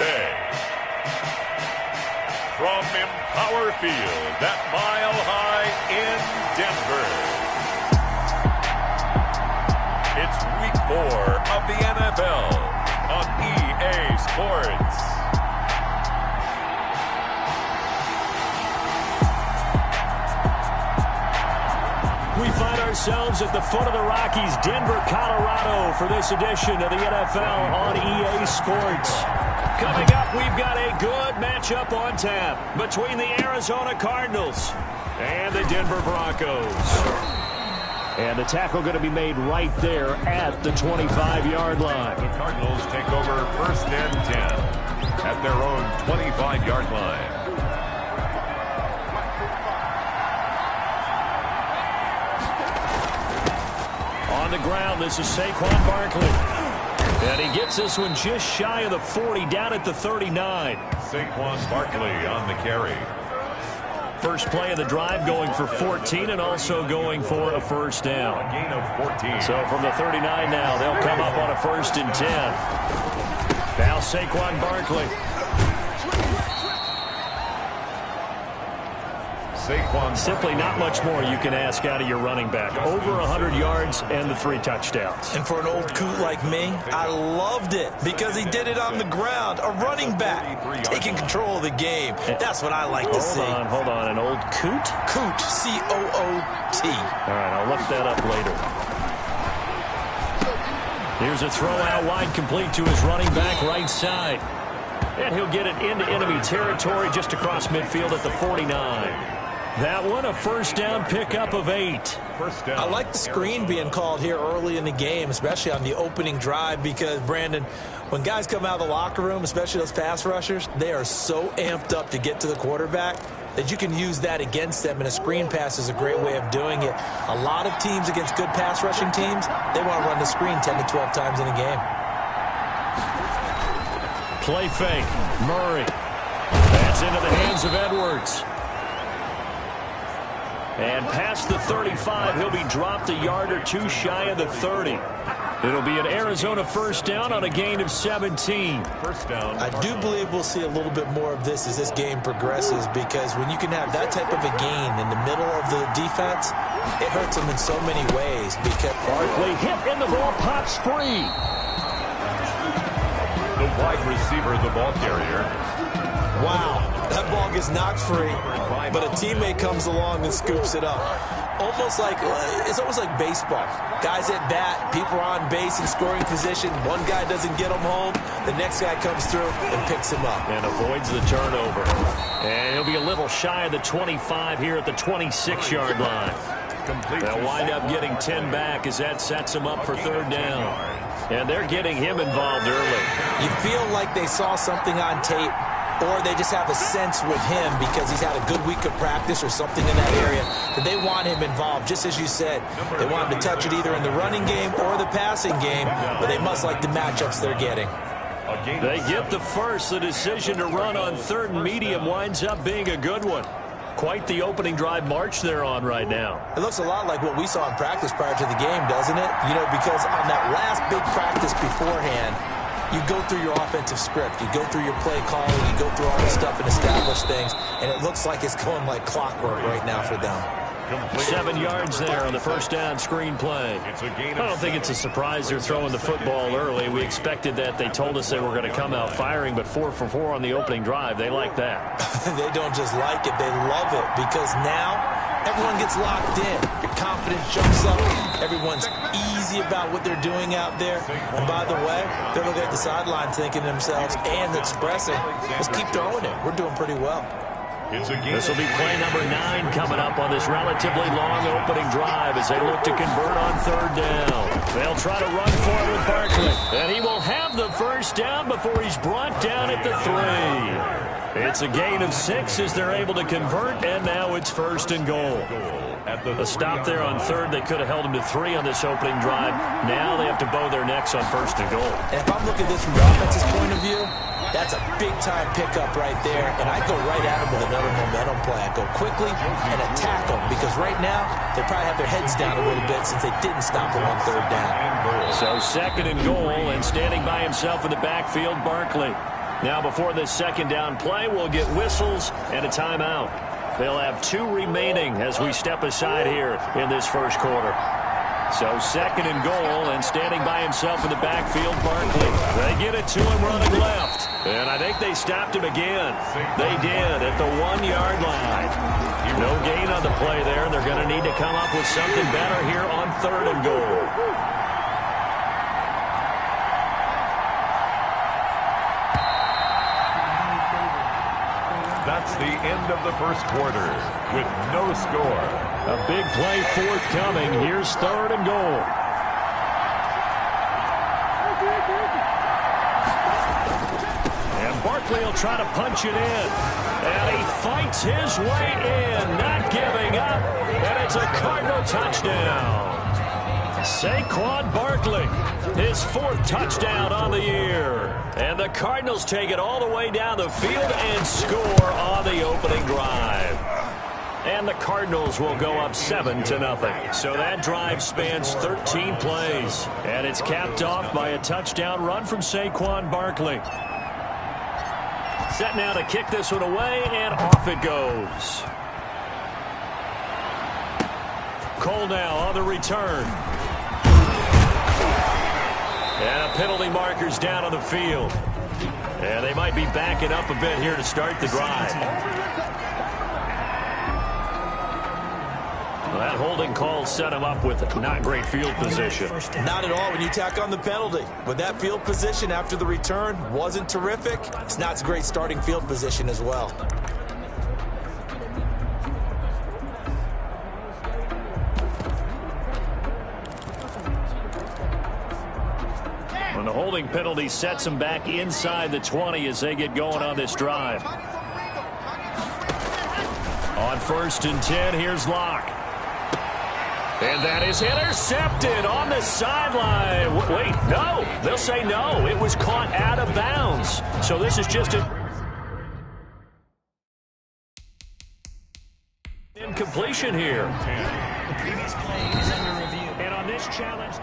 Day. From Empower Field at Mile High in Denver, it's Week 4 of the NFL on EA Sports. We find ourselves at the foot of the Rockies, Denver, Colorado, for this edition of the NFL on EA Sports. Coming up, we've got a good matchup on tap between the Arizona Cardinals and the Denver Broncos. And the tackle going to be made right there at the 25-yard line. The Cardinals take over 1st and 10 at their own 25-yard line. On the ground, this is Saquon Barkley. And he gets this one just shy of the 40, down at the 39. Saquon Barkley on the carry. First play of the drive, going for 14 and also going for a first down. A gain of 14. So from the 39 now, they'll come up on a 1st and 10. Now Saquon Barkley. Simply not much more you can ask out of your running back. Over 100 yards and the 3 touchdowns. And for an old coot like me, I loved it because he did it on the ground. A running back taking control of the game. That's what I like to see. Hold on. An old coot? Coot, C-O-O-T. All right, I'll look that up later. Here's a throw out wide, complete to his running back right side. And he'll get it into enemy territory just across midfield at the 49. That one, a first down pickup of 8. First down. I like the screen being called here early in the game, especially on the opening drive, because, Brandon, when guys come out of the locker room, especially those pass rushers, they are so amped up to get to the quarterback that you can use that against them, and a screen pass is a great way of doing it. A lot of teams against good pass rushing teams, they want to run the screen 10 to 12 times in a game. Play fake. Murray. That's into the hands of Edwards. And past the 35, he'll be dropped a yard or 2 shy of the 30. It'll be an Arizona first down on a gain of 17. First down. I do believe we'll see a little bit more of this as this game progresses, because when you can have that type of a gain in the middle of the defense, it hurts them in so many ways. Because Barkley hit and the ball pops free. The wide receiver, the ball carrier. Wow, that ball gets knocked free, but a teammate comes along and scoops it up. It's almost like baseball. Guys at bat, people are on base in scoring position. One guy doesn't get them home. The next guy comes through and picks him up. And avoids the turnover. And he'll be a little shy of the 25 here at the 26-yard line. They'll wind up getting 10 back as that sets him up for 3rd down. And they're getting him involved early. You feel like they saw something on tape, or they just have a sense with him because he's had a good week of practice or something in that area that they want him involved. Just as you said, they want him to touch it either in the running game or the passing game, but they must like the matchups they're getting. They get the first. The decision to run on 3rd and medium winds up being a good one. Quite the opening drive march they're on right now. It looks a lot like what we saw in practice prior to the game, doesn't it? You know, because on that last big practice beforehand, you go through your offensive script. You go through your play calling. You go through all the stuff and establish things. And it looks like it's going like clockwork right now for them. 7 yards there on the first down screen play. I don't think it's a surprise they're throwing the football early. We expected that. They told us they were going to come out firing, but 4 for 4 on the opening drive. They like that. They don't just like it. They love it, because now everyone gets locked in. Your confidence jumps up. Everyone's easy about what they're doing out there. And by the way, they're looking at the sideline thinking to themselves and expressing, let's keep throwing it. We're doing pretty well. This will be play number 9 coming up on this relatively long opening drive as they look to convert on 3rd down. They'll try to run for it with Barkley. And he will have the first down before he's brought down at the 3. It's a gain of 6 as they're able to convert, and now it's 1st and goal. A stop there on 3rd. They could have held him to 3 on this opening drive. Now they have to bow their necks on 1st and goal. And if I'm looking at this from the offense's point of view, that's a big-time pickup right there, and I go right at him with another momentum play. I go quickly and attack them, because right now they probably have their heads down a little bit since they didn't stop him on 3rd down. So 2nd and goal, and standing by himself in the backfield, Barkley. Now before this second down play, we'll get whistles and a timeout. They'll have 2 remaining as we step aside here in this first quarter. So second and goal, and standing by himself in the backfield, Barkley. They get it to him running left. And I think they stopped him again. They did at the 1-yard line. No gain on the play there. They're going to need to come up with something better here on third and goal. That's the end of the first quarter with no score. A big play forthcoming. Here's third and goal. And Barkley will try to punch it in. And he fights his way in, not giving up. And it's a Cardinal touchdown. Saquon Barkley, his 4th touchdown on the year. And the Cardinals take it all the way down the field and score on the opening drive. And the Cardinals will go up 7-0. So that drive spans 13 plays. And it's capped off by a touchdown run from Saquon Barkley. Set now to kick this one away, and off it goes. Cole now on the return. And a penalty marker's down on the field. And they might be backing up a bit here to start the drive. Well, that holding call set him up with not great field position. Not at all when you tack on the penalty. But that field position after the return wasn't terrific. It's not a great starting field position as well. And the holding penalty sets them back inside the 20 as they get going on this drive. On 1st and 10, here's Locke. And that is intercepted on the sideline. Wait, no. They'll say no. It was caught out of bounds. So this is just an incompletion here. The previous play is under review. And on this challenge...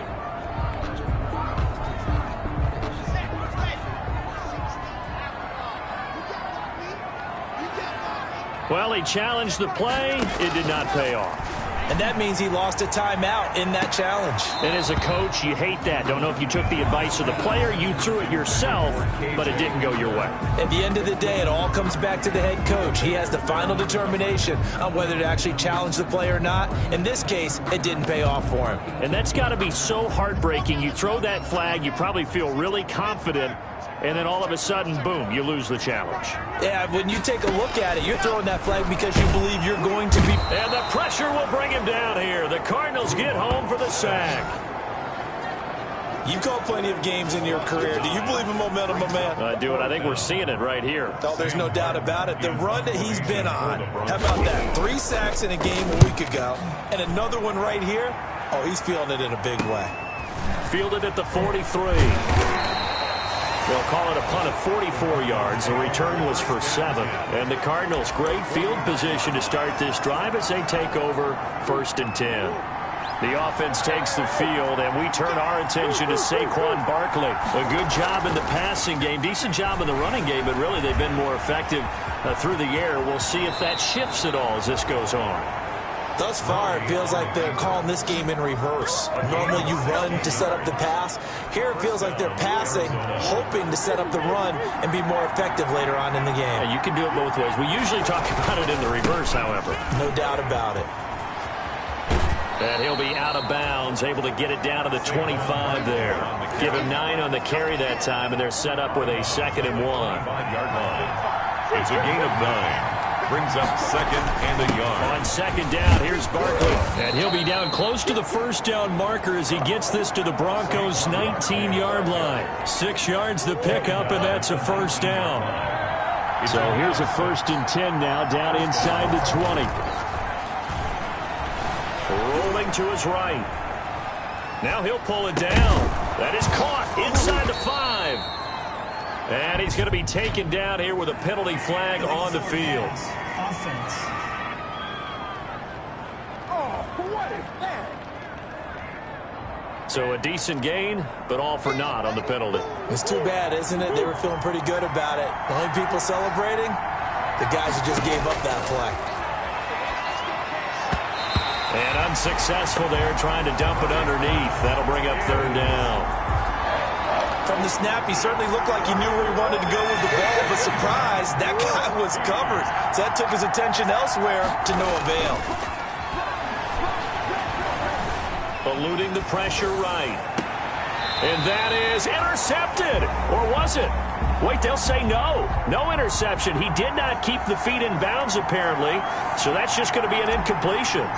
Well, he challenged the play. It did not pay off. And that means he lost a timeout in that challenge. And as a coach, you hate that. Don't know if you took the advice of the player, you threw it yourself, but it didn't go your way. At the end of the day, it all comes back to the head coach. He has the final determination on whether to actually challenge the play or not. In this case, it didn't pay off for him. And that's got to be so heartbreaking. You throw that flag, you probably feel really confident, and then all of a sudden, boom, you lose the challenge. Yeah, when you take a look at it, you're throwing that flag because you believe you're going to be... And the pressure will bring him down here. The Cardinals get home for the sack. You've called plenty of games in your career. Do you believe in momentum, my man? I do, and I think we're seeing it right here. Oh, there's no doubt about it. The run that he's been on, how about that? 3 sacks in a game a week ago, and another one right here. Oh, he's feeling it in a big way. Fielded at the 43. They'll call it a punt of 44 yards. The return was for 7. And the Cardinals, great field position to start this drive as they take over 1st and 10. The offense takes the field, and we turn our attention to Saquon Barkley. A good job in the passing game, decent job in the running game, but really they've been more effective through the air. We'll see if that shifts at all as this goes on. Thus far, it feels like they're calling this game in reverse. Normally you run to set up the pass. Here it feels like they're passing, hoping to set up the run and be more effective later on in the game. Yeah, you can do it both ways. We usually talk about it in the reverse, however. No doubt about it. And he'll be out of bounds, able to get it down to the 25 there. Give him 9 on the carry that time, and they're set up with a 2nd and 1. 5-yard line. It's a gain of 9. Brings up 2nd and a yard. On 2nd down, here's Barkley. And he'll be down close to the 1st down marker as he gets this to the Broncos' 19-yard line. 6 yards the pickup, and that's a 1st down. So here's a 1st and 10 now, down inside the 20. Rolling to his right. Now he'll pull it down. That is caught inside the 5. And he's going to be taken down here with a penalty flag on the field. Offense. So So a decent gain, but all for naught on the penalty. It's too bad, isn't it? They were feeling pretty good about it. The only people celebrating, the guys who just gave up that play. And unsuccessful there, trying to dump it underneath. That'll bring up third down. From the snap, he certainly looked like he knew where he wanted to go with the ball, but surprise, that guy was covered. So that took his attention elsewhere to no avail. Eluding the pressure right. And that is intercepted. Or was it? Wait, they'll say no. No interception. He did not keep the feet in bounds, apparently. So that's just going to be an incompletion.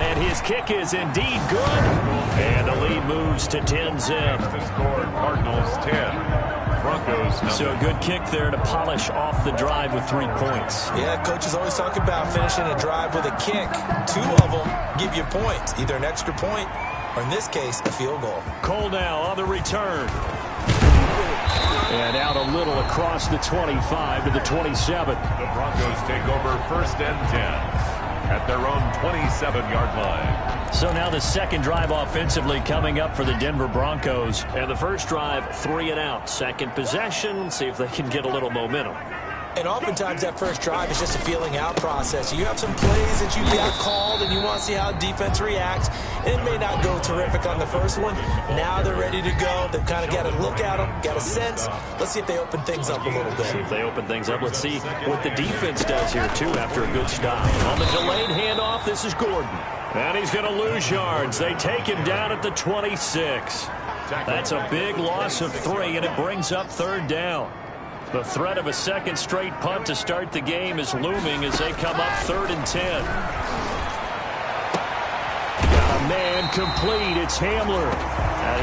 And his kick is indeed good. And the lead moves to 10-zip. The score, Cardinals 10. Broncos nothing. So a good kick there to polish off the drive with 3 points. Yeah, coaches always talk about finishing a drive with a kick. 2 of them give you points, either an extra point or, in this case, a field goal. Cole now on the return. And out a little across the 25 to the 27. The Broncos take over 1st and 10 at their own 27-yard line. So now the second drive offensively coming up for the Denver Broncos. And the first drive, 3 and out. Second possession, see if they can get a little momentum. And oftentimes that first drive is just a feeling out process. You have some plays that you got called and you want to see how defense reacts. It may not go terrific on the first one. Now they're ready to go. They've kind of got a look at them, got a sense. Let's see if they open things up a little bit. See if they open things up. Let's see what the defense does here, too, after a good stop. On the delayed handoff, this is Gordon. And he's going to lose yards. They take him down at the 26. That's a big loss of 3, and it brings up third down. The threat of a second straight punt to start the game is looming as they come up 3rd and 10. Got a man complete. It's Hamler.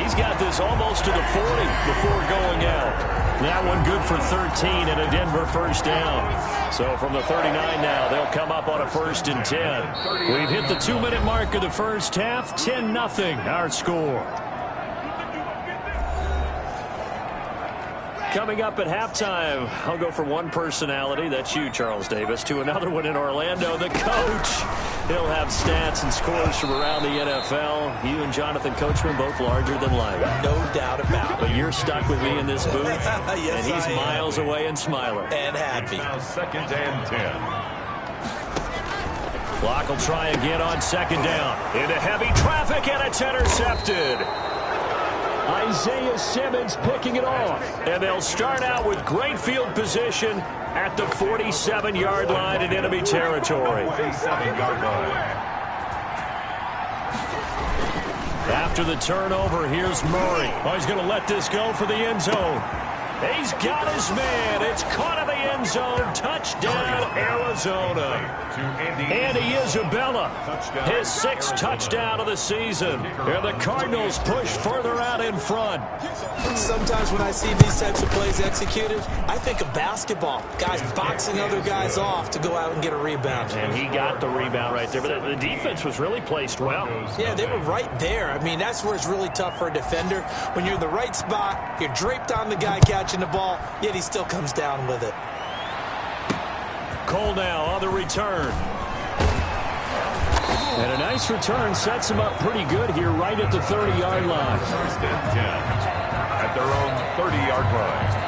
He's got this almost to the 40 before going out. That one good for 13 and a Denver first down. So from the 39 now, they'll come up on a 1st and 10. We've hit the 2-minute mark of the first half. 10-0 our score. Coming up at halftime, I'll go from one personality, that's you, Charles Davis, to another one in Orlando, the coach. He'll have stats and scores from around the NFL. You and Jonathan Coachman both larger than life. No doubt about it. But you're stuck with me in this booth, yes, and he's miles away and smiling. And happy. Now 2nd and 10. Clock will try again on 2nd down. Into heavy traffic, and it's intercepted. Isaiah Simmons picking it off. And they'll start out with great field position at the 47-yard line in enemy territory. 47-yard line. After the turnover, here's Murray. Oh, he's going to let this go for the end zone. He's got his man. It's caught in the end zone. Touchdown, Arizona. Andy Isabella, his 6th touchdown of the season. And the Cardinals push further out in front. Sometimes when I see these types of plays executed, I think of basketball. Guys boxing other guys off to go out and get a rebound. And he got the rebound right there. But the defense was really placed well. Yeah, they were right there. I mean, that's where it's really tough for a defender. When you're in the right spot, you're draped on the guy catching the ball, yet he still comes down with it. Cole now on the return. And a nice return sets him up pretty good here right at the 30-yard line. 1st and 10 at their own 30-yard line.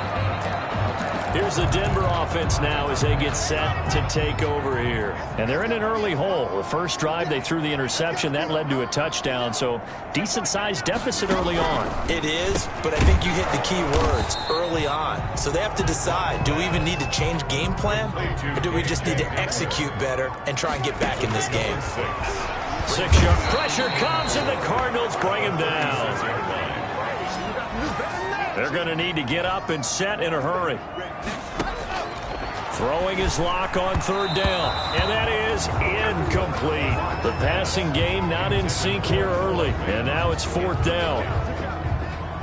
Here's the Denver offense now as they get set to take over here. And they're in an early hole. The first drive, they threw the interception. That led to a touchdown, so decent-sized deficit early on. It is, but I think you hit the key words, early on. So they have to decide, do we even need to change game plan, or do we just need to execute better and try and get back in this game? 6-yard pressure comes, and the Cardinals bring him down. They're going to need to get up and set in a hurry. Throwing his lock on 3rd down, and that is incomplete. The passing game not in sync here early, and now it's 4th down.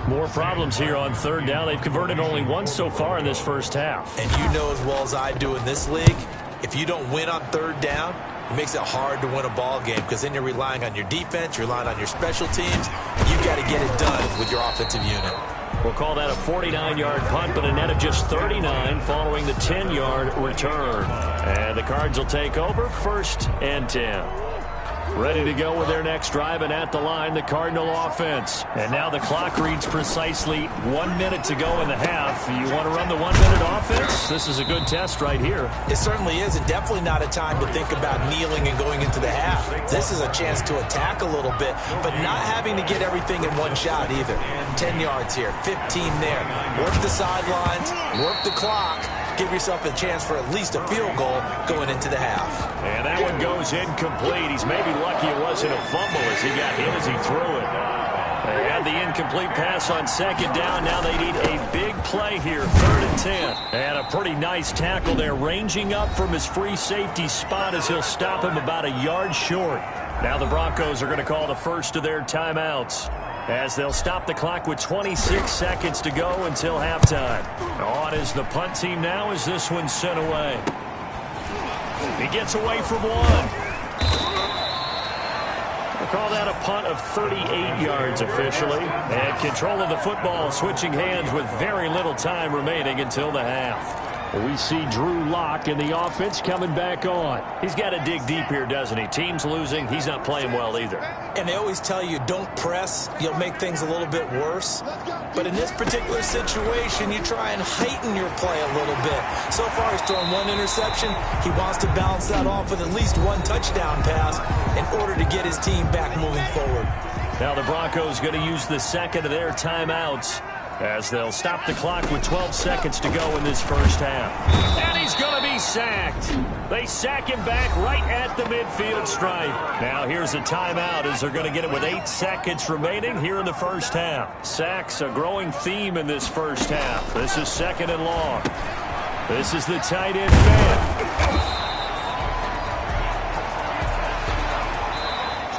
More problems here on 3rd down. They've converted only once so far in this first half. And you know as well as I do in this league, if you don't win on 3rd down, it makes it hard to win a ball game because then you're relying on your defense, you're relying on your special teams. You've got to get it done with your offensive unit. We'll call that a 49-yard punt, but a net of just 39 following the 10-yard return. And the Cards will take over 1st and 10. Ready to go with their next drive, and at the line, the Cardinal offense. And now the clock reads precisely 1 minute to go in the half. You want to run the 1 minute offense? This is a good test right here. It certainly is, and definitely not a time to think about kneeling and going into the half. This is a chance to attack a little bit, but not having to get everything in one shot either. 10 yards here, 15 there. Work the sidelines, work the clock. Give yourself a chance for at least a field goal going into the half. And that one goes incomplete. He's maybe lucky it wasn't a fumble as he got hit as he threw it. They had the incomplete pass on second down. Now they need a big play here, 3rd and 10. And a pretty nice tackle there, ranging up from his free safety spot as he'll stop him about a yard short. Now the Broncos are going to call the first of their timeouts, as they'll stop the clock with 26 seconds to go until halftime. On is the punt team now as this one's sent away. He gets away from one. We'll call that a punt of 38 yards officially. And control of the football switching hands with very little time remaining until the half. We see Drew Lock in the offense coming back on. He's got to dig deep here, doesn't he? Team's losing. He's not playing well either. And they always tell you, don't press. You'll make things a little bit worse. But in this particular situation, you try and heighten your play a little bit. So far, he's thrown one interception. He wants to balance that off with at least one touchdown pass in order to get his team back moving forward. Now the Broncos going to use the second of their timeouts, as they'll stop the clock with 12 seconds to go in this first half. And he's going to be sacked. They sack him back right at the midfield stripe. Now here's a timeout as they're going to get it with 8 seconds remaining here in the first half. Sacks a growing theme in this first half. This is 2nd and long. This is the tight end fan.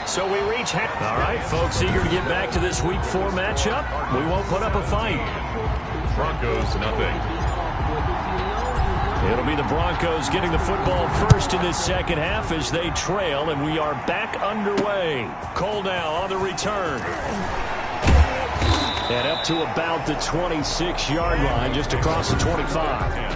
So we reach half. All right, folks, eager to get back to this Week 4 matchup. We won't put up a fight. Broncos, nothing. It'll be the Broncos getting the football first in this second half as they trail, and we are back underway. Cole now on the return. And up to about the 26-yard line, just across the 25.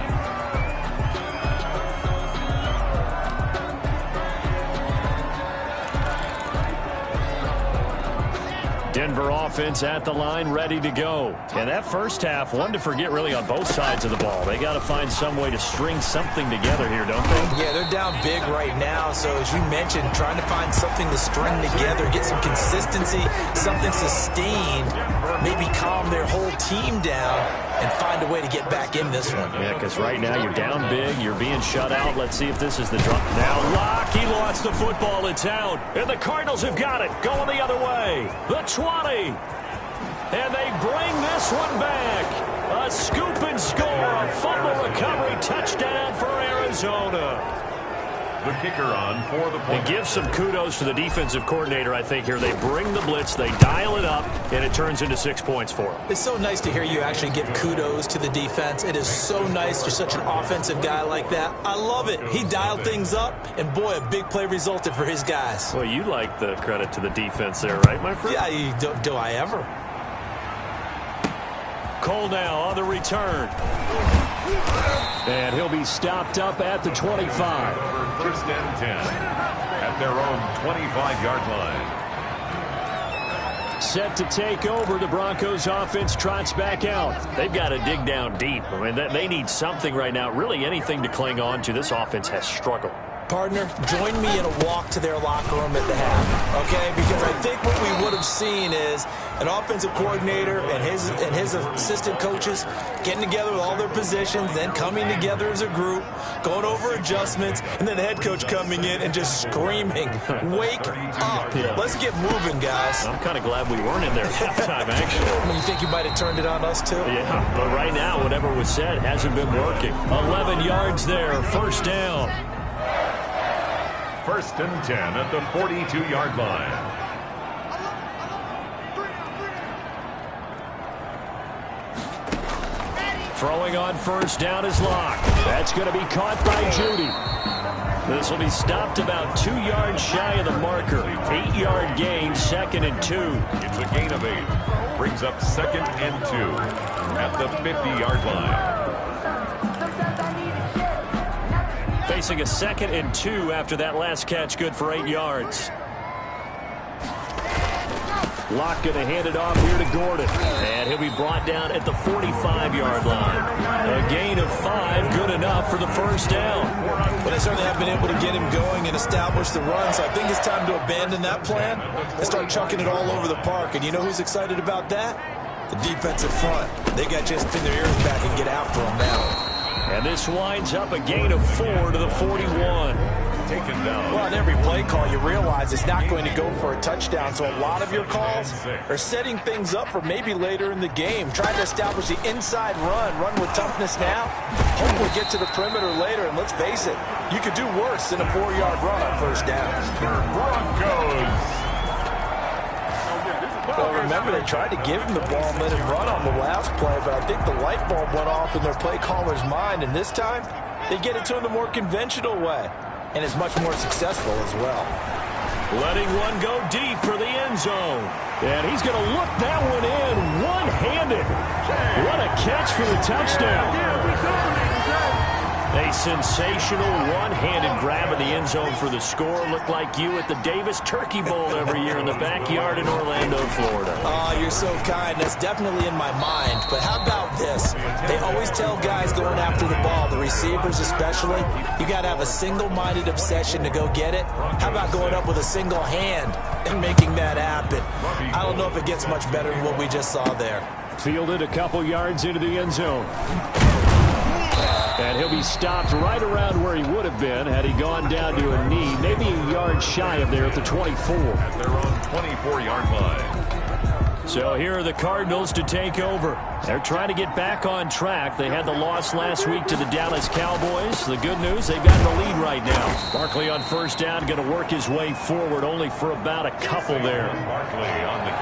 Denver offense at the line, ready to go. And that first half, one to forget really on both sides of the ball. They got to find some way to string something together here, don't they? Yeah, they're down big right now. So as you mentioned, trying to find something to string together, get some consistency, something sustained, maybe calm their whole team down and find a way to get back in this one. Yeah, because right now you're down big, you're being shut out. Let's see if this is the drop. Now Locke, he lost the football, it's out. And the Cardinals have got it, going the other way. The 20. And they bring this one back. A scoop and score, a fumble recovery, touchdown for Arizona. The kicker on for the point. And give some kudos to the defensive coordinator, I think, here. They bring the blitz, they dial it up, and it turns into 6 points for them. It's so nice to hear you actually give kudos to the defense. It is so nice. You're such an offensive guy like that. I love it. He dialed things up, and boy, a big play resulted for his guys. Well, you like the credit to the defense there, right, my friend? Yeah, do I ever? Cole now on the return. And he'll be stopped up at the 25. First and 10 at their own 25-yard line. Set to take over, the Broncos offense trots back out. They've got to dig down deep. I mean, they need something right now, really anything to cling on to. This offense has struggled. Partner, join me in a walk to their locker room at the half, okay? Because I think what we would have seen is an offensive coordinator and his assistant coaches getting together with all their positions, then coming together as a group, going over adjustments, and then the head coach coming in and just screaming, wake up. Yeah. Let's get moving, guys. I'm kind of glad we weren't in there at halftime, actually. I mean, you think you might have turned it on us, too? Yeah, but right now, whatever was said hasn't been working. 11 yards there, first down. First and 10 at the 42-yard line. Throwing on first down is Locke. That's going to be caught by Judy. This will be stopped about 2 yards shy of the marker. 8-yard gain, 2nd and 2. It's a gain of 8. Brings up 2nd and 2 at the 50-yard line. Facing a 2nd and 2 after that last catch, good for 8 yards. Locke going to hand it off here to Gordon. And he'll be brought down at the 45-yard line. A gain of 5, good enough for the first down. But they certainly have been able to get him going and establish the run, so I think it's time to abandon that plan and start chucking it all over the park. And you know who's excited about that? The defensive front. They got to just pin their ears back and get after him now. And this winds up a gain of 4 to the 41. Taken down. Well, on every play call, you realize it's not going to go for a touchdown, so a lot of your calls are setting things up for maybe later in the game, trying to establish the inside run with toughness now, hopefully get to the perimeter later, and let's face it, you could do worse than a 4-yard run on first down. Broncos. Well, remember, they tried to give him the ball and let him run on the last play, but I think the light bulb went off in their play caller's mind, and this time, they get it to him the more conventional way. And is much more successful as well. Letting one go deep for the end zone. And he's going to look that one in one-handed. What a catch for the touchdown. A sensational one-handed grab in the end zone for the score. Looked like you at the Davis Turkey Bowl every year in the backyard in Orlando, Florida. Oh, you're so kind. That's definitely in my mind. But how about this? They always tell guys going after the ball, the receivers especially, you got to have a single-minded obsession to go get it. How about going up with a single hand and making that happen? I don't know if it gets much better than what we just saw there. Fielded a couple yards into the end zone. And he'll be stopped right around where he would have been had he gone down to a knee, maybe a yard shy of there at the 24. At their own 24-yard line. So here are the Cardinals to take over. They're trying to get back on track. They had the loss last week to the Dallas Cowboys. The good news, they've got the lead right now. Barkley on first down, going to work his way forward only for about a couple there.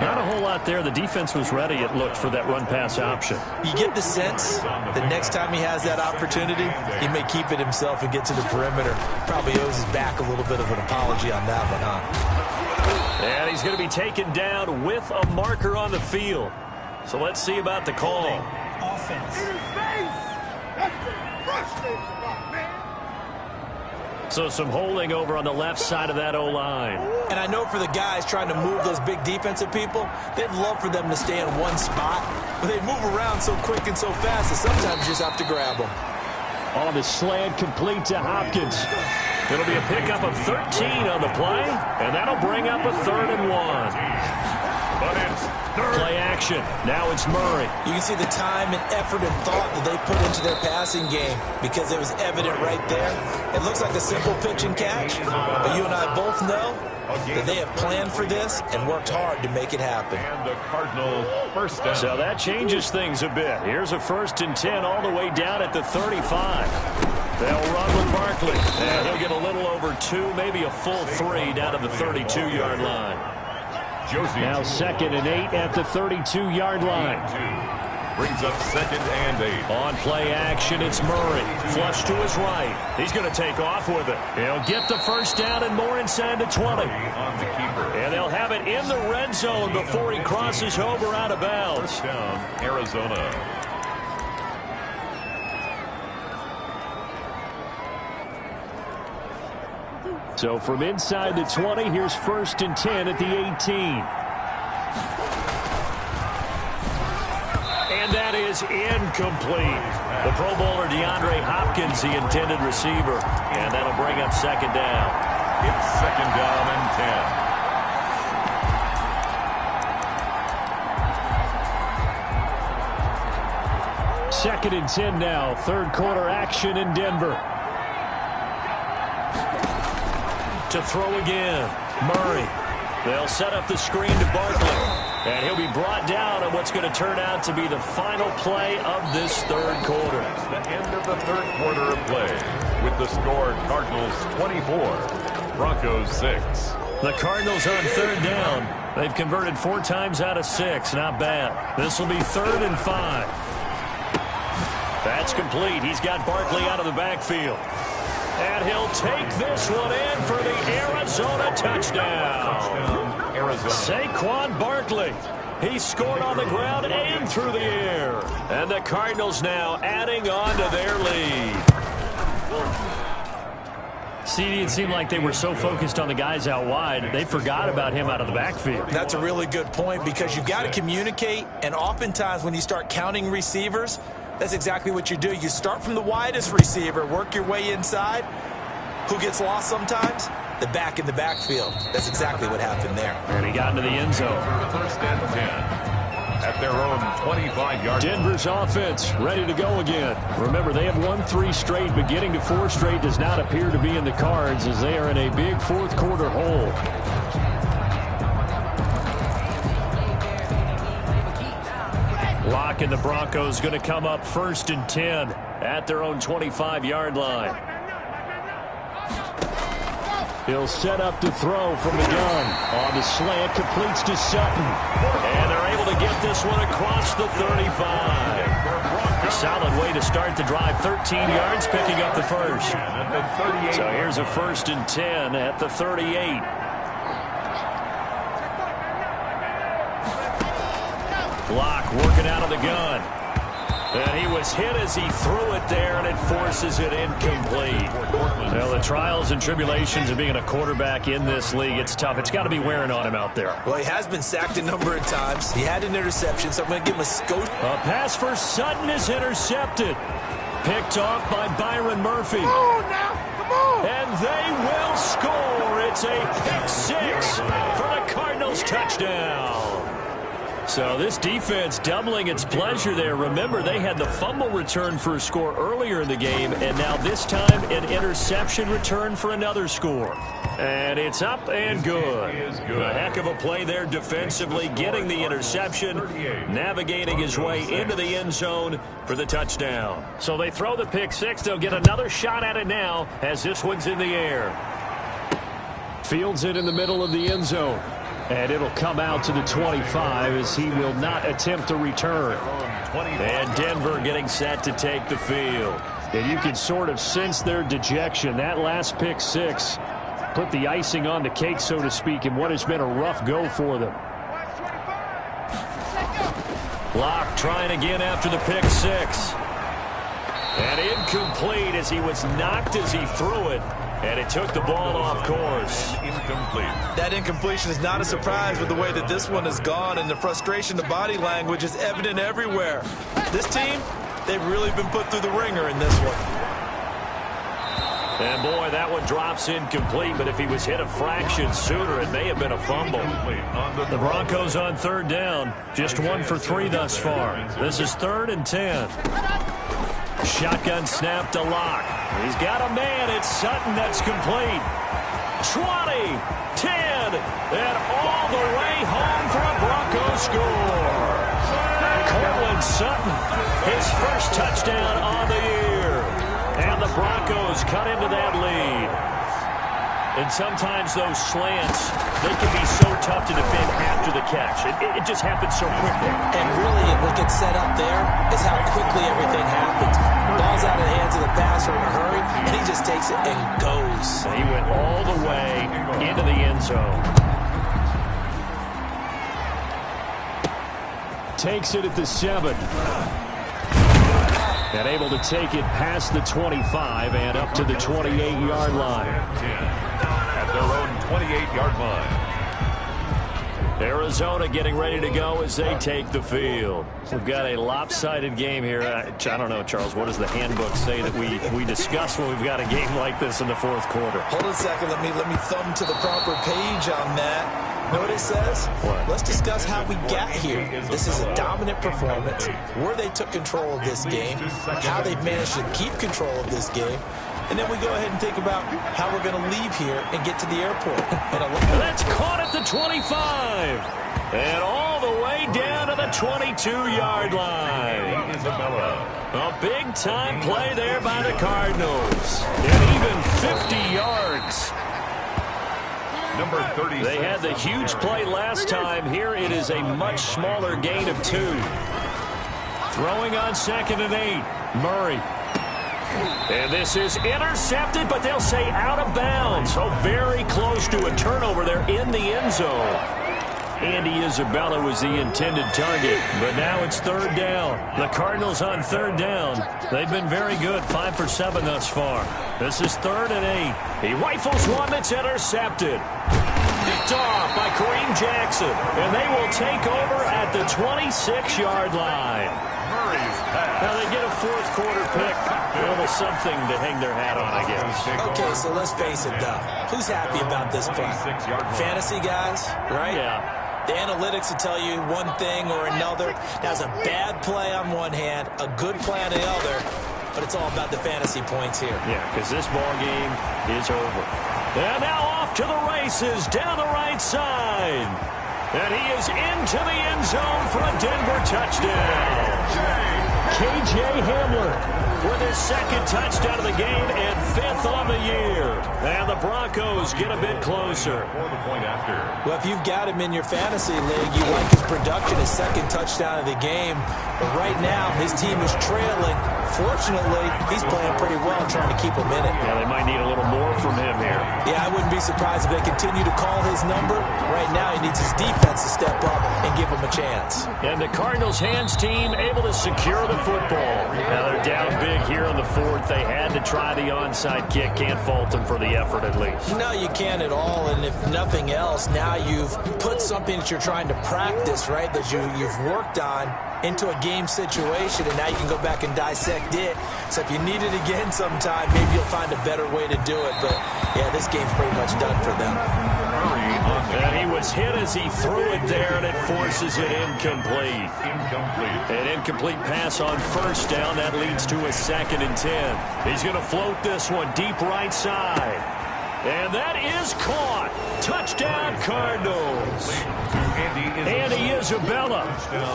Not a whole lot there. The defense was ready, it looked, for that run-pass option. You get the sense that next time he has that opportunity, he may keep it himself and get to the perimeter. Probably owes his back a little bit of an apology on that one, huh? And he's going to be taken down with a marker on the field. So let's see about the call. Offense. So some holding over on the left side of that O-line. And I know for the guys trying to move those big defensive people, they'd love for them to stay in one spot. But they move around so quick and so fast that sometimes you just have to grab them. On the slant, complete to Hopkins. It'll be a pickup of 13 on the play, and that'll bring up a 3rd and 1. But it's Play action. Now it's Murray. You can see the time and effort and thought that they put into their passing game because it was evident right there. It looks like a simple pitch and catch, but you and I both know that they have planned for this and worked hard to make it happen. And the Cardinals first down. So that changes things a bit. Here's a 1st and 10 all the way down at the 35. They'll run with Barkley. And he'll get a little over 2, maybe a full 3 down to the 32-yard line. Josie Now 2nd and 8 at the 32-yard line. Brings up 2nd and 8. On play action, it's Murray. Flush to his right. He's going to take off with it. He'll get the first down and more inside the 20. On the keeper. And they'll have it in the red zone before he crosses over out of bounds. First down, Arizona. So from inside the 20, here's 1st and 10 at the 18. And that is incomplete. The Pro Bowler DeAndre Hopkins, the intended receiver. And that'll bring up 2nd down. It's 2nd down and 10. 2nd and 10 now. 3rd quarter action in Denver. To throw again. Murray. They'll set up the screen to Barkley. And he'll be brought down on what's going to turn out to be the final play of this 3rd quarter. The end of the 3rd quarter of play. With the score, Cardinals 24, Broncos 6. The Cardinals on 3rd down. They've converted 4 times out of 6. Not bad. This will be 3rd and 5. That's complete. He's got Barkley out of the backfield. And he'll take this one in for the Arizona touchdown. Arizona. Saquon Barkley. He scored on the ground and through the air. And the Cardinals now adding on to their lead. CD, it seemed like they were so focused on the guys out wide, they forgot about him out of the backfield. That's a really good point because you've got to communicate, and oftentimes when you start counting receivers, that's exactly what you do. You start from the widest receiver, work your way inside. Who gets lost sometimes? The back in the backfield. That's exactly what happened there. And he got into the end zone. First and 10. At their own 25-yard. Denver's offense ready to go again. Remember, they have won 3 straight, but getting to 4 straight does not appear to be in the cards as they are in a big fourth-quarter hole. Locke and the Broncos going to come up first and 10 at their own 25-yard line. He'll set up to throw from the gun. On the slant, completes to Sutton. And they're able to get this one across the 35. A solid way to start the drive. 13 yards, picking up the first. So here's a first and 10 at the 38. Locke working out of the gun. And he was hit as he threw it there, and it forces it incomplete. Well, the trials and tribulations of being a quarterback in this league, it's tough. It's got to be wearing on him out there. Well, he has been sacked a number of times. He had an interception, so I'm going to give him a scope. A pass for Sutton is intercepted. Picked off by Byron Murphy. Come on now, come on. And they will score. It's a pick 6 for the Cardinals touchdown. So this defense doubling its pleasure there. Remember, they had the fumble return for a score earlier in the game, and now this time an interception return for another score. And it's up and good. A heck of a play there defensively, getting the interception, navigating his way into the end zone for the touchdown. So they throw the pick 6. They'll get another shot at it now as this one's in the air. Fields it in the middle of the end zone. And it'll come out to the 25 as he will not attempt a return. And Denver getting set to take the field. And you can sort of sense their dejection. That last pick 6 put the icing on the cake, so to speak, in what has been a rough go for them. Locke trying again after the pick 6. And incomplete as he was knocked as he threw it. And it took the ball off course. Incomplete. That incompletion is not a surprise with the way that this one has gone, and the frustration, the body language is evident everywhere. This team, they've really been put through the ringer in this one. And boy, that one drops incomplete, but if he was hit a fraction sooner, it may have been a fumble. The Broncos on third down, just 1 for 3 thus far. This is 3rd and 10. Shotgun snap to Locke. He's got a man. It's Sutton that's complete. 20, 10, and all the way home for a Broncos score. Cortland Sutton, his first touchdown on the year. And the Broncos cut into that lead. And sometimes those slants, they can be so tough to defend after the catch. It just happens so quickly. And really, what gets set up there is how quickly everything happens. Ball's out of the hands of the passer in a hurry, and he just takes it and goes. He went all the way into the end zone. Takes it at the 7. And able to take it past the 25 and up to the 28-yard line. At their own 28-yard line. Arizona getting ready to go as they take the field. We've got a lopsided game here. I don't know, Charles, what does the handbook say that we discuss when we've got a game like this in the fourth quarter? Hold on a second. Let me thumb to the proper page on that. Know what it says? What? Let's discuss how we got here. This is a dominant performance, where they took control of this game, how they've managed to keep control of this game, and then we go ahead and think about how we're going to leave here and get to the airport. That's caught at the 25. And all the way down to the 22-yard line. A big-time play there by the Cardinals. And even 50 yards. Number 30. They had the huge play last time. Here it is a much smaller gain of 2. Throwing on 2nd and 8. Murray. And this is intercepted, but they'll say out of bounds. So very close to a turnover there in the end zone. Andy Isabella was the intended target, but now it's third down. The Cardinals on third down. They've been very good, 5 for 7 thus far. This is 3rd and 8. He rifles one that's intercepted. Picked off by Kareem Jackson, and they will take over at the 26-yard line. Now they get a fourth quarter pick. A little something to hang their hat on, I guess. Okay, so let's face it, though. Who's happy about this play? Fantasy guys, right? Yeah. The analytics will tell you one thing or another. That's a bad play on one hand, a good play on the other, but it's all about the fantasy points here. Yeah, because this ball game is over. And now off to the races down the right side. And he is into the end zone for a Denver touchdown. K.J. Hamler with his second touchdown of the game and 5th on the year. And the Broncos get a bit closer. Well, if you've got him in your fantasy league, you like his production, his second touchdown of the game. But right now, his team is trailing. Fortunately, he's playing pretty well, trying to keep him in it. Yeah, they might need a little more from him here. Yeah, I wouldn't be surprised if they continue to call his number. Right now, he needs his defense to step up and give him a chance. And the Cardinals' hands team able to secure the football. Now they're down big here in the 4th. They had to try the onside kick. Can't fault them for the effort, at least. No, you can't at all. And if nothing else, now you've put something that you're trying to practice, right, that you've worked on into a game situation, and now you can go back and dissect it. So if you need it again sometime, maybe you'll find a better way to do it. But, yeah, this game's pretty much done for them. And he was hit as he threw it there, and it forces it incomplete. An incomplete pass on first down. That leads to a 2nd and 10. He's going to float this one deep right side. And that is caught. Touchdown, Cardinals. Andy Isabella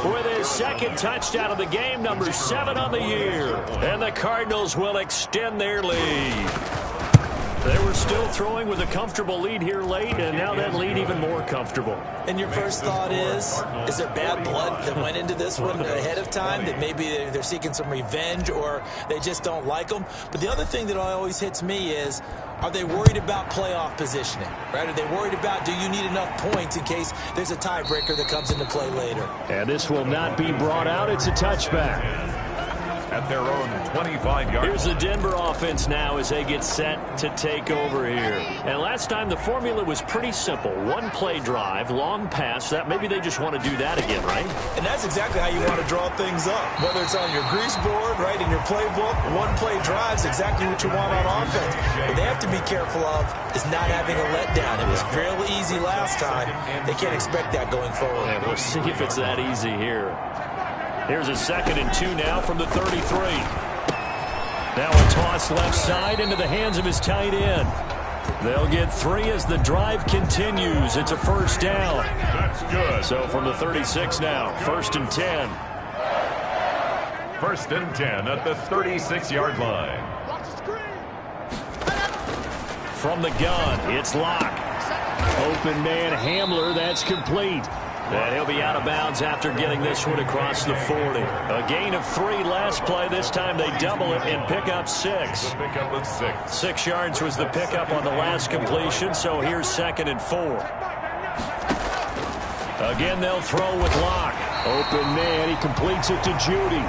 with his second touchdown of the game, number 7 on the year. And the Cardinals will extend their lead. They were still throwing with a comfortable lead here late, and now that lead even more comfortable. And your first thought is there bad blood that went into this one ahead of time, that maybe they're seeking some revenge or they just don't like them? But the other thing that always hits me is, are they worried about playoff positioning, right? Are they worried about, do you need enough points in case there's a tiebreaker that comes into play later? And this will not be brought out. It's a touchback. At their own 25-yard. Here's the Denver offense now as they get set to take over here. And last time the formula was pretty simple. One play drive, long pass. That maybe they just want to do that again, right? And that's exactly how you want to draw things up. Whether it's on your grease board, right, in your playbook, one play drive is exactly what you want on offense. What they have to be careful of is not having a letdown. It was real easy last time. They can't expect that going forward. And we'll see if it's that easy here. Here's a 2nd and 2 now from the 33. Now a toss left side into the hands of his tight end. They'll get 3 as the drive continues. It's a first down. That's good. So from the 36 now, 1st and 10. 1st and 10 at the 36-yard line. From the gun, it's Locke. Open man Hamler, that's complete. And he'll be out of bounds after getting this one across the 40. A gain of 3 last play. This time they double it and pick up 6. The pickup of 6. 6 yards was the pickup on the last completion, so here's 2nd and 4. Again, they'll throw with Locke. Open man, he completes it to Judy.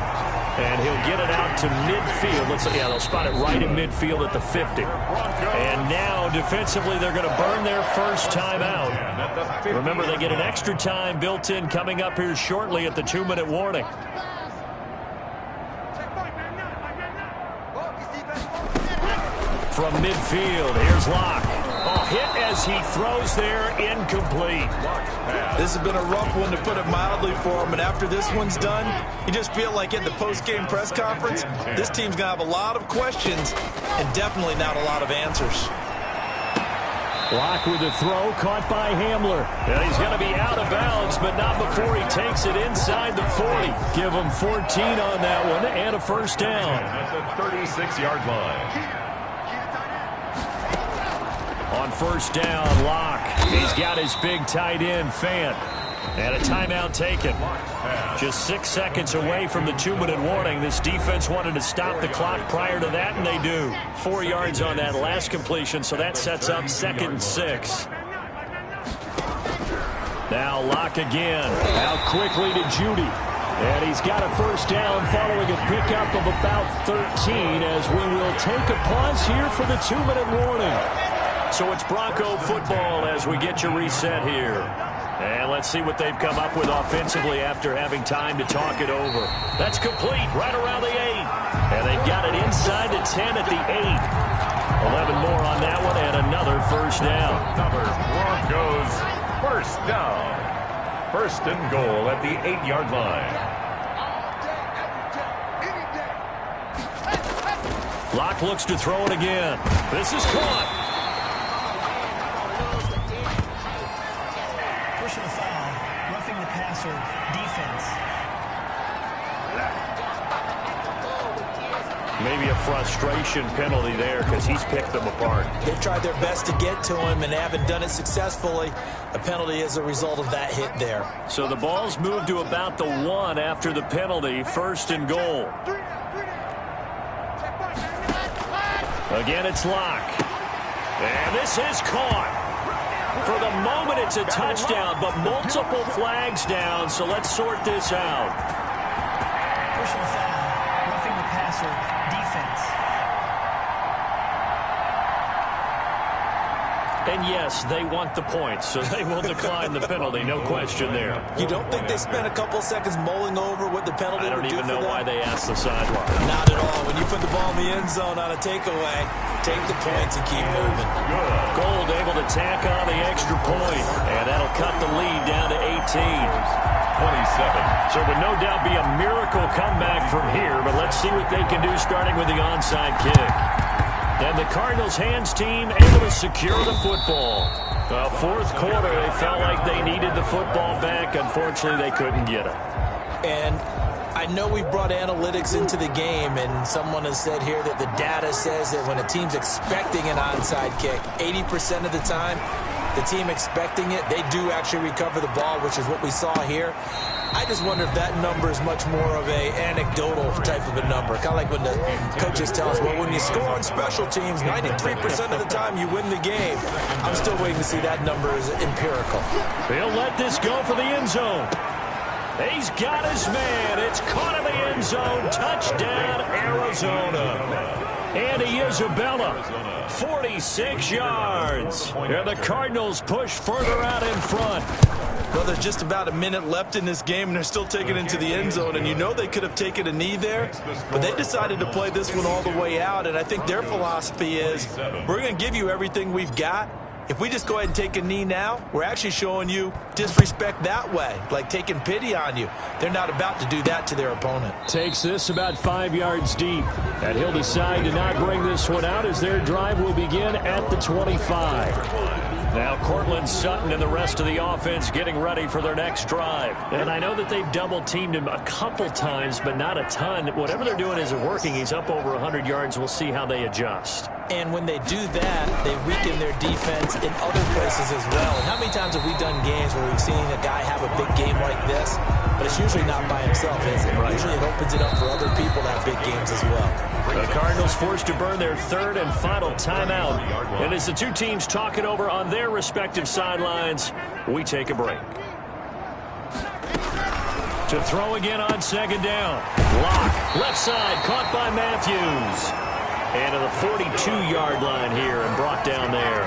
And he'll get it out to midfield. They'll spot it right in midfield at the 50. And now, defensively, they're going to burn their first timeout. Remember, they get an extra time built in coming up here shortly at the 2-minute warning. From midfield, here's Locke. Oh, hit as he throws there, incomplete. This has been a rough one, to put it mildly, for him. And after this one's done, you just feel like at the post-game press conference, this team's going to have a lot of questions and definitely not a lot of answers. Locke with the throw, caught by Hamler. And he's going to be out of bounds, but not before he takes it inside the 40. Give him 14 on that one and a first down. At the 36-yard line. On first down, Locke. He's got his big tight end, Fant. And a timeout taken. Just 6 seconds away from the 2-minute warning. This defense wanted to stop the clock prior to that, and they do. 4 yards on that last completion, so that sets up 2nd and 6. Now Locke again. Out quickly to Judy. And he's got a first down following a pickup of about 13 as we will take a pause here for the 2-minute warning. So it's Bronco football as we get you reset here. And let's see what they've come up with offensively after having time to talk it over. That's complete right around the 8. And they've got it inside the 10 at the 8. 11 more on that one and another first down. Number Broncos first down. First and goal at the 8-yard line. Locke looks to throw it again. This is caught. Personal foul, roughing the passer, defense. Maybe a frustration penalty there because he's picked them apart. They've tried their best to get to him and haven't done it successfully. A penalty as a result of that hit there. So the ball's moved to about the 1 after the penalty. First and goal. Again, it's Locke. And this is caught. For the moment, it's a touchdown, but multiple flags down, so let's sort this out. Personal foul, roughing the passer, defense. And yes, they want the points, so they will decline the penalty, no question there. You don't think they spent a couple seconds mulling over what the penalty would do for them? I don't even know why they asked the sideline. Not at all. When you put the ball in the end zone on a takeaway, take the points and keep moving. Gold able to tack on the extra point, and that'll cut the lead down to 18. 27. So it would no doubt be a miracle comeback from here, but let's see what they can do starting with the onside kick. And the Cardinals' hands team able to secure the football. The fourth quarter, they felt like they needed the football back. Unfortunately, they couldn't get it. And I know we brought analytics into the game, and someone has said here that the data says that when a team's expecting an onside kick, 80% of the time, the team expecting it, they do actually recover the ball, which is what we saw here. I just wonder if that number is much more of a anecdotal type of a number. Kind of like when the coaches tell us, well, when you score on special teams, 93% of the time you win the game. I'm still waiting to see that number is empirical. He'll let this go for the end zone. He's got his man. It's caught in the end zone. Touchdown, Arizona. Andy Isabella, 46 yards. And the Cardinals push further out in front. Well, there's just about a minute left in this game, and they're still taking it into the end zone. And you know they could have taken a knee there, but they decided to play this one all the way out. And I think their philosophy is, we're going to give you everything we've got. If we just go ahead and take a knee now, we're actually showing you disrespect that way, like taking pity on you. They're not about to do that to their opponent. Takes this about 5 yards deep, and he'll decide to not bring this one out as their drive will begin at the 25. Now Cortland Sutton and the rest of the offense getting ready for their next drive. And I know that they've double-teamed him a couple times, but not a ton. Whatever they're doing isn't working. He's up over 100 yards. We'll see how they adjust. And when they do that, they weaken their defense in other places as well. And how many times have we done games where we've seen a guy have a big game like this, but it's usually not by himself, is it? Right. Usually it opens it up for other people to have big games as well. The Cardinals forced to burn their third and final timeout. And as the two teams talk it over on their respective sidelines, we take a break. To throw again on second down. Locke, left side, caught by Matthews. And to the 42-yard line here and brought down there.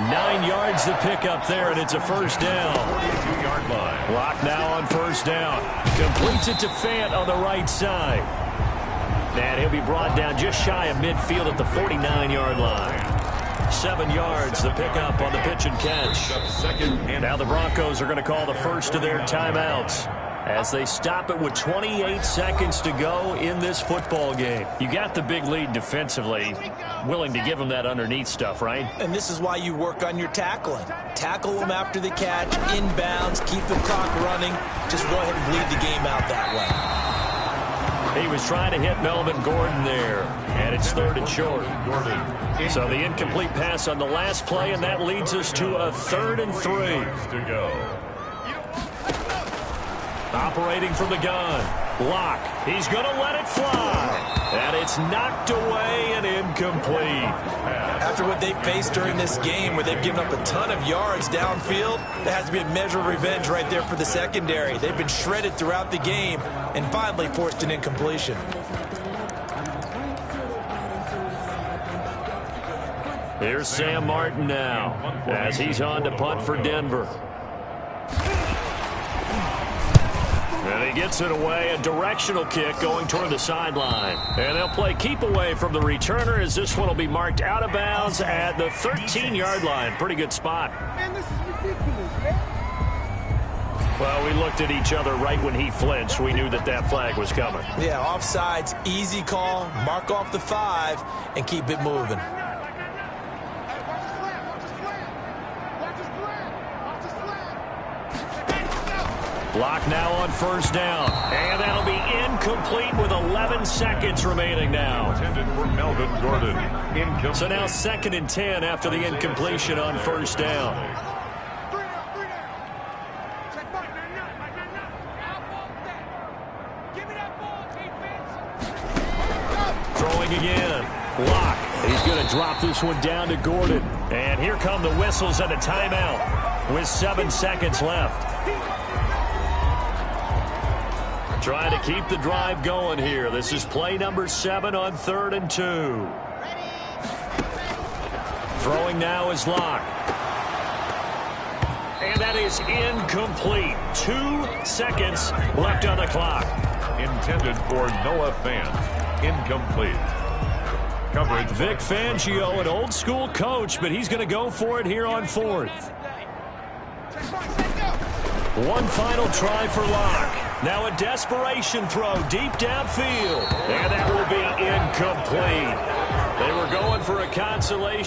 9 yards to pick up there, and it's a first down. 42-yard line. Locke now on first down. Completes it to Fant on the right side. And he'll be brought down just shy of midfield at the 49-yard line. 7 yards the pickup on the pitch and catch. Now the Broncos are going to call the first of their timeouts as they stop it with 28 seconds to go in this football game. You got the big lead defensively. Willing to give them that underneath stuff, right? And this is why you work on your tackling. Tackle them after the catch, inbounds, keep the clock running. Just go ahead and bleed the game out that way. He was trying to hit Melvin Gordon there, and it's third and short. So the incomplete pass on the last play, and that leads us to a 3rd and 3. To go. Operating from the gun. Locke. He's going to let it fly. And it's knocked away and incomplete. After what they faced during this game where they've given up a ton of yards downfield, there has to be a measure of revenge right there for the secondary. They've been shredded throughout the game and finally forced an incompletion. Here's Sam Martin now as he's on to punt for Denver. And he gets it away, a directional kick going toward the sideline. And they'll play keep away from the returner as this one will be marked out of bounds at the 13-yard line. Pretty good spot. Man, this is ridiculous, man. Well, we looked at each other right when he flinched. We knew that that flag was coming. Yeah, offsides, easy call, mark off the 5, and keep it moving. Block now on first down. And that'll be incomplete with 11 seconds remaining now. Intended for Melvin Gordon. Incomplete. So now 2nd and 10 after the incompletion on first down. Throwing again. Lock. He's going to drop this one down to Gordon. And here come the whistles and a timeout with 7 seconds left. Trying to keep the drive going here. This is play number 7 on 3rd and 2. Throwing now is Lock. And that is incomplete. 2 seconds left on the clock. Intended for Noah Fant. Incomplete. Coverage. Vic Fangio, an old school coach, but he's going to go for it here on 4th. One final try for Lock. Now a desperation throw deep downfield. And that will be incomplete. They were going for a consolation.